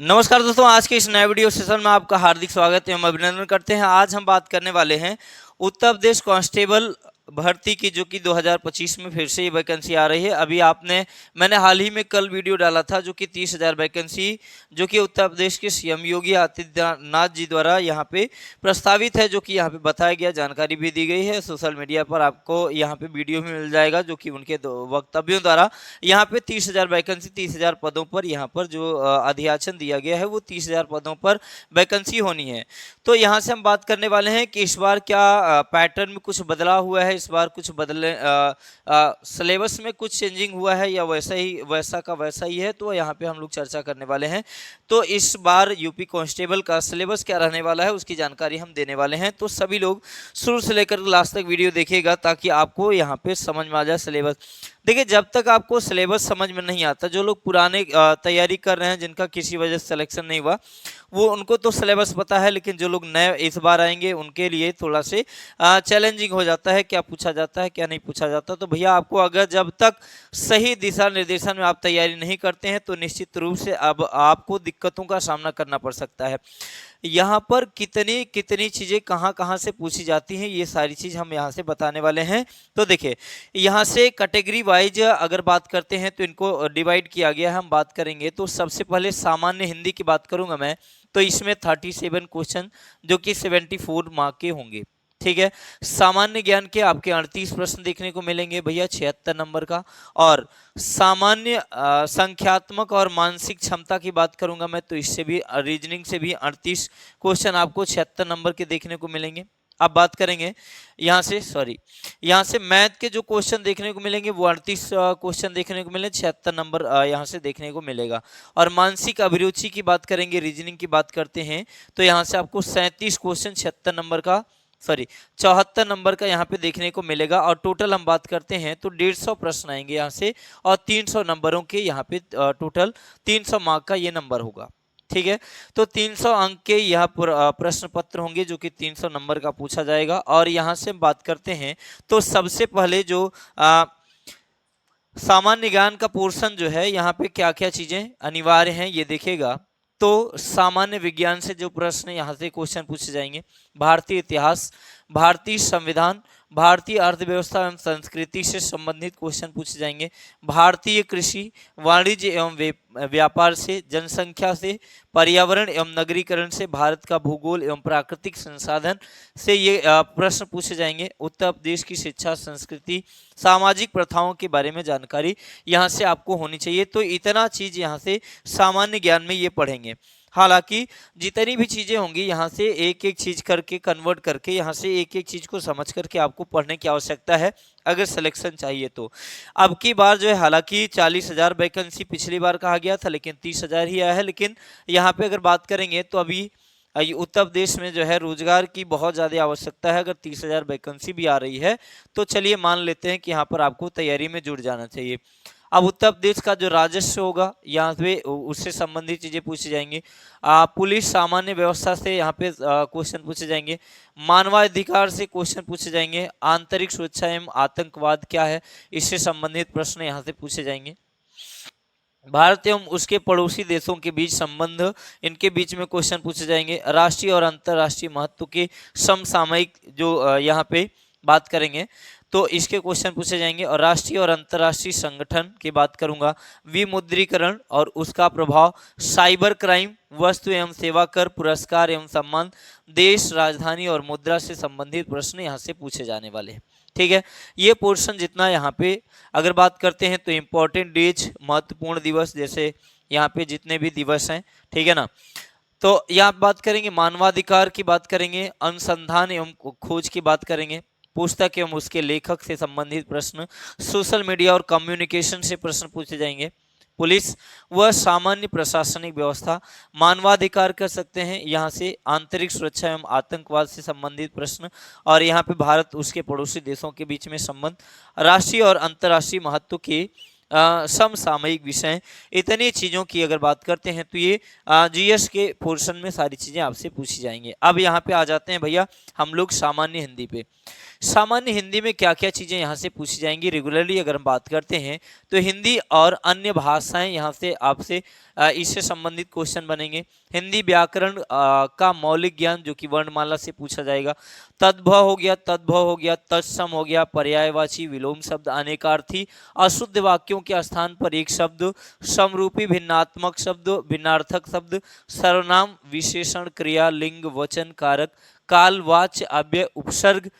नमस्कार दोस्तों, आज के इस नए वीडियो सेशन में आपका हार्दिक स्वागत एवं अभिनंदन करते हैं। आज हम बात करने वाले हैं उत्तर प्रदेश कांस्टेबल भर्ती की, जो कि 2025 में फिर से ये वैकेंसी आ रही है। मैंने हाल ही में कल वीडियो डाला था, जो कि 30,000 वैकेंसी जो कि उत्तर प्रदेश के सीएम योगी आदित्यनाथ जी द्वारा यहाँ पे प्रस्तावित है, जो कि यहाँ पे बताया गया, जानकारी भी दी गई है। सोशल मीडिया पर आपको यहाँ पे वीडियो भी मिल जाएगा, जो कि उनके वक्तव्यों द्वारा यहाँ पे 30,000 वैकेंसी, 30,000 पदों पर यहाँ पर जो अधियाचन दिया गया है, वो 30,000 पदों पर वैकेंसी होनी है। तो यहाँ से हम बात करने वाले हैं कि इस बार क्या पैटर्न में कुछ बदलाव हुआ है, इस बार कुछ बदले सिलेबस में कुछ चेंजिंग हुआ है, या वैसा का वैसा ही है। तो यहाँ पे हम लोग चर्चा करने वाले हैं। तो इस बार यूपी कांस्टेबल का सिलेबस क्या रहने वाला है, उसकी जानकारी हम देने वाले हैं। तो सभी लोग शुरू से लेकर लास्ट तक वीडियो देखिएगा, ताकि आपको यहाँ पे समझ में आ जाए सिलेबस। देखिए, जब तक आपको सिलेबस समझ में नहीं आता, जो लोग पुराने तैयारी कर रहे हैं, जिनका किसी वजह से सिलेक्शन नहीं हुआ, वो उनको तो सिलेबस पता है, लेकिन जो लोग नए इस बार आएंगे, उनके लिए थोड़ा से चैलेंजिंग हो जाता है, क्या पूछा जाता है क्या नहीं पूछा जाता। तो भैया, आपको अगर जब तक सही दिशा निर्देशन में आप तैयारी नहीं करते हैं, तो निश्चित रूप से अब आपको दिक्कतों का सामना करना पड़ सकता है। यहाँ पर कितनी कितनी चीज़ें कहाँ कहाँ से पूछी जाती हैं, ये सारी चीज़ हम यहाँ से बताने वाले हैं। तो देखिए, यहाँ से कैटेगरी वाइज अगर बात करते हैं, तो इनको डिवाइड किया गया है। हम बात करेंगे तो सबसे पहले सामान्य हिंदी की बात करूँगा मैं, तो इसमें 37 क्वेश्चन, जो कि 74 मार्क के होंगे। ठीक है। सामान्य ज्ञान के आपके 38 प्रश्न देखने को मिलेंगे भैया, 76 नंबर का। और सामान्य संख्यात्मक और मानसिक क्षमता की बात करूंगा मैं, तो इससे भी रीजनिंग से भी 38 क्वेश्चन आपको 76 नंबर के देखने को मिलेंगे। अब बात करेंगे यहाँ से मैथ के जो क्वेश्चन देखने को मिलेंगे, वो 38 क्वेश्चन देखने को मिले, 76 नंबर यहाँ से देखने को मिलेगा। और मानसिक अभिरुचि की बात करेंगे, रीजनिंग की बात करते हैं, तो यहाँ से आपको 37 क्वेश्चन 74 नंबर का यहाँ पे देखने को मिलेगा। और टोटल हम बात करते हैं तो 150 प्रश्न आएंगे यहाँ से, और 300 नंबरों के यहाँ पे टोटल 300 मार्क का ये नंबर होगा। ठीक है। तो 300 अंक के यह प्रश्न पत्र होंगे, जो कि 300 नंबर का पूछा जाएगा। और यहाँ से बात करते हैं तो सबसे पहले जो सामान्य ज्ञान का पोर्शन जो है, यहाँ पे क्या क्या चीजें अनिवार्य हैं, ये देखेगा। तो सामान्य विज्ञान से जो प्रश्न यहाँ से क्वेश्चन पूछे जाएंगे, भारतीय इतिहास, भारतीय संविधान, भारतीय अर्थव्यवस्था एवं संस्कृति से संबंधित क्वेश्चन पूछे जाएंगे, भारतीय कृषि, वाणिज्य एवं व्यापार से, जनसंख्या से, पर्यावरण एवं नगरीकरण से, भारत का भूगोल एवं प्राकृतिक संसाधन से ये प्रश्न पूछे जाएंगे, उत्तर प्रदेश की शिक्षा संस्कृति, सामाजिक प्रथाओं के बारे में जानकारी यहाँ से आपको होनी चाहिए। तो इतना चीज यहाँ से सामान्य ज्ञान में ये पढ़ेंगे। हालांकि जितनी भी चीजें होंगी, यहाँ से एक एक चीज करके कन्वर्ट करके, यहाँ से एक एक चीज को समझ करके आपको पढ़ने की आवश्यकता है, अगर सिलेक्शन चाहिए तो। अब की बार जो है, हालांकि 40,000 वैकेंसी पिछली बार कहा गया था, लेकिन 30,000 ही आया है। लेकिन यहाँ पे अगर बात करेंगे तो अभी उत्तर प्रदेश में जो है रोजगार की बहुत ज़्यादा आवश्यकता है। अगर 30,000 वैकेंसी भी आ रही है, तो चलिए मान लेते हैं कि यहाँ पर आपको तैयारी में जुट जाना चाहिए। अब उत्तर प्रदेश का जो राजस्व होगा, यहाँ पे उससे संबंधित चीजें पूछी जाएंगी। पुलिस सामान्य व्यवस्था से यहाँ पे क्वेश्चन पूछे जाएंगे, मानवाधिकार से क्वेश्चन पूछे जाएंगे, आंतरिक सुरक्षा एवं आतंकवाद क्या है, इससे संबंधित प्रश्न यहाँ से पूछे जाएंगे। भारत एवं उसके पड़ोसी देशों के बीच संबंध, इनके बीच में क्वेश्चन पूछे जाएंगे। राष्ट्रीय और अंतर्राष्ट्रीय महत्व के समसामयिक जो यहाँ पे बात करेंगे, तो इसके क्वेश्चन पूछे जाएंगे। और राष्ट्रीय और अंतर्राष्ट्रीय संगठन की बात करूंगा, विमुद्रीकरण और उसका प्रभाव, साइबर क्राइम, वस्तु एवं सेवा कर, पुरस्कार एवं सम्मान, देश, राजधानी और मुद्रा से संबंधित प्रश्न यहाँ से पूछे जाने वाले हैं। ठीक है। ये पोर्शन जितना यहाँ पे अगर बात करते हैं, तो इम्पोर्टेंट डेज, महत्वपूर्ण दिवस, जैसे यहाँ पे जितने भी दिवस हैं, ठीक है ना। तो यहाँ बात करेंगे, मानवाधिकार की बात करेंगे, अनुसंधान एवं खोज की बात करेंगे, पुस्तक एवं उसके लेखक से संबंधित प्रश्न, सोशल मीडिया और कम्युनिकेशन से प्रश्न पूछे जाएंगे, पुलिस व सामान्य प्रशासनिक व्यवस्था, मानवाधिकार कर सकते हैं यहाँ से, आंतरिक सुरक्षा एवं आतंकवाद से संबंधित प्रश्न, और यहाँ पे भारत उसके पड़ोसी देशों के बीच में संबंध, राष्ट्रीय और अंतर्राष्ट्रीय महत्व के समसामयिक विषय, इतनी चीज़ों की अगर बात करते हैं तो ये जीएस के पोर्शन में सारी चीज़ें आपसे पूछी जाएंगी। अब यहाँ पे आ जाते हैं भैया हम लोग सामान्य हिंदी पे। सामान्य हिंदी में क्या क्या चीज़ें यहाँ से पूछी जाएंगी रेगुलरली अगर हम बात करते हैं तो हिंदी और अन्य भाषाएं यहाँ से आपसे इससे संबंधित क्वेश्चन बनेंगे। हिंदी व्याकरण का मौलिक ज्ञान जो कि वर्णमाला से पूछा जाएगा। तद्भव हो गया, तद्भव हो गया, तत्सम हो गया, पर्यायवाची, विलोम शब्द, अनेकार्थी, अशुद्ध वाक्यों के स्थान पर एक शब्द, समरूपी, भिन्नात्मक शब्द, भिन्नार्थक शब्द, सर्वनाम, विशेषण, क्रिया, लिंग, वचन, कारक, काल, वाच्य, अव्यय, उपसर्ग,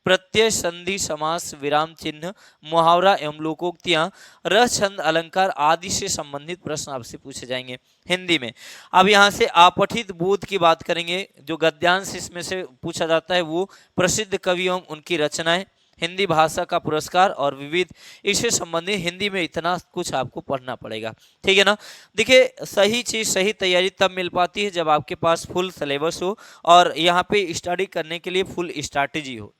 प्रत्यय, संधि, समास, विराम चिन्ह, मुहावरा एवं लोकोक्तियां, रस, छंद, अलंकार आदि से संबंधित प्रश्न आपसे पूछे जाएंगे हिंदी में। अब यहाँ से अपठित बोध की बात करेंगे। जो गद्यांश इसमें से पूछा जाता है वो प्रसिद्ध कवि एवं उनकी रचनाएं, हिंदी भाषा का पुरस्कार और विविध, इससे संबंधित हिंदी में इतना कुछ आपको पढ़ना पड़ेगा। ठीक है ना। देखिए सही चीज़ सही तैयारी तब मिल पाती है जब आपके पास फुल सिलेबस हो और यहाँ पे स्टडी करने के लिए फुल स्ट्रैटेजी हो,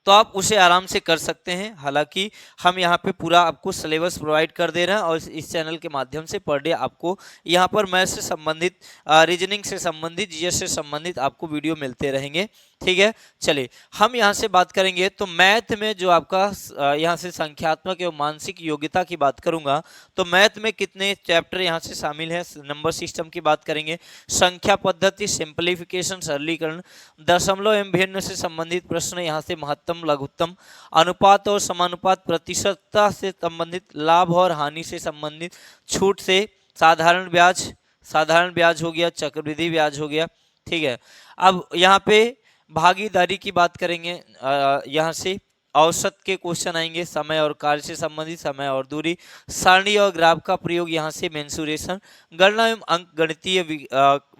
तो आप उसे आराम से कर सकते हैं। हालांकि हम यहाँ पे पूरा आपको सिलेबस प्रोवाइड कर दे रहे हैं और इस चैनल के माध्यम से पर डे आपको यहाँ पर मैथ से संबंधित, रीजनिंग से संबंधित, जीएस से संबंधित आपको वीडियो मिलते रहेंगे। ठीक है, चलिए हम यहाँ से बात करेंगे तो मैथ में जो आपका यहाँ से संख्यात्मक एवं मानसिक योग्यता की बात करूंगा तो मैथ में कितने चैप्टर यहाँ से शामिल है। नंबर सिस्टम की बात करेंगे, संख्या पद्धति, सिंप्लीफिकेशन, सरलीकरण, दशमलव एवं भिन्न से संबंधित प्रश्न, यहाँ से महत्तम, लघुत्तम, अनुपात और समानुपात, प्रतिशतता से संबंधित, लाभ और हानि से संबंधित, छूट से, साधारण ब्याज हो गया, चक्रवृद्धि ब्याज हो गया। ठीक है, अब यहाँ पे भागीदारी की बात करेंगे, यहाँ से औसत के क्वेश्चन आएंगे, समय और कार्य से संबंधित, समय और दूरी, सारणी और ग्राफ का प्रयोग, यहाँ से मेंसुरेशन, गणना एवं अंक गणितीय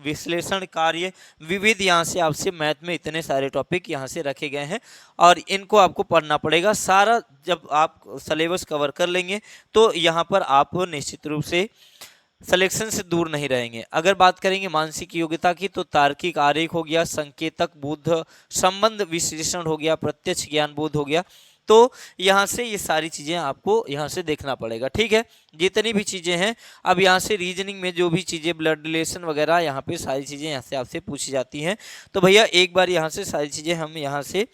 विश्लेषण कार्य, विविध, यहाँ से आपसे मैथ में इतने सारे टॉपिक यहाँ से रखे गए हैं और इनको आपको पढ़ना पड़ेगा। सारा जब आप सिलेबस कवर कर लेंगे तो यहाँ पर आप निश्चित रूप से सिलेक्शन से दूर नहीं रहेंगे। अगर बात करेंगे मानसिक योग्यता की तो तार्किक आरेख हो गया, संकेतक बोध, संबंध विश्लेषण हो गया, प्रत्यक्ष ज्ञान बोध हो गया। तो यहाँ से ये सारी चीज़ें आपको यहाँ से देखना पड़ेगा। ठीक है, जितनी भी चीज़ें हैं। अब यहाँ से रीजनिंग में जो भी चीज़ें, ब्लड रिलेशन वगैरह, यहाँ पे सारी चीज़ें यहाँ से आपसे पूछी जाती हैं। तो भैया एक बार यहाँ से सारी चीज़ें हम यहाँ से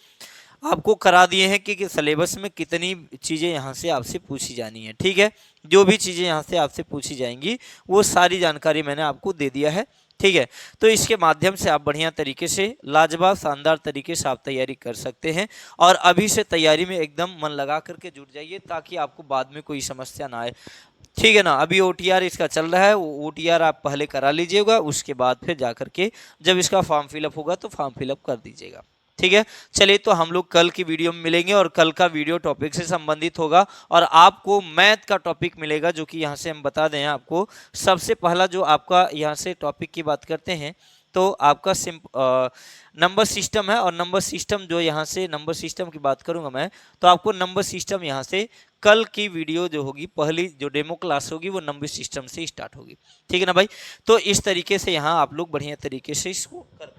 आपको करा दिए हैं कि सिलेबस में कितनी चीज़ें यहाँ से आपसे पूछी जानी है। ठीक है, जो भी चीज़ें यहाँ से आपसे पूछी जाएंगी वो सारी जानकारी मैंने आपको दे दिया है। ठीक है, तो इसके माध्यम से आप बढ़िया तरीके से, लाजवाब शानदार तरीके से आप तैयारी कर सकते हैं और अभी से तैयारी में एकदम मन लगा करके जुट जाइए ताकि आपको बाद में कोई समस्या ना आए। ठीक है ना। अभी OTR इसका चल रहा है, वो OTR आप पहले करा लीजिएगा, उसके बाद फिर जा करके जब इसका फॉर्म फिलअप होगा तो फॉर्म फिलअप कर दीजिएगा। ठीक है, चलिए तो हम लोग कल की वीडियो में मिलेंगे और कल का वीडियो टॉपिक से संबंधित होगा और आपको मैथ का टॉपिक मिलेगा जो कि यहाँ से हम बता दें आपको। सबसे पहला जो आपका यहाँ से टॉपिक की बात करते हैं तो आपका नंबर सिस्टम है और नंबर सिस्टम जो यहाँ से नंबर सिस्टम की बात करूँगा मैं तो आपको नंबर सिस्टम यहाँ से कल की वीडियो जो होगी, पहली जो डेमो क्लास होगी वो नंबर सिस्टम से स्टार्ट होगी। ठीक है ना भाई। तो इस तरीके से यहाँ आप लोग बढ़िया तरीके से इसको कर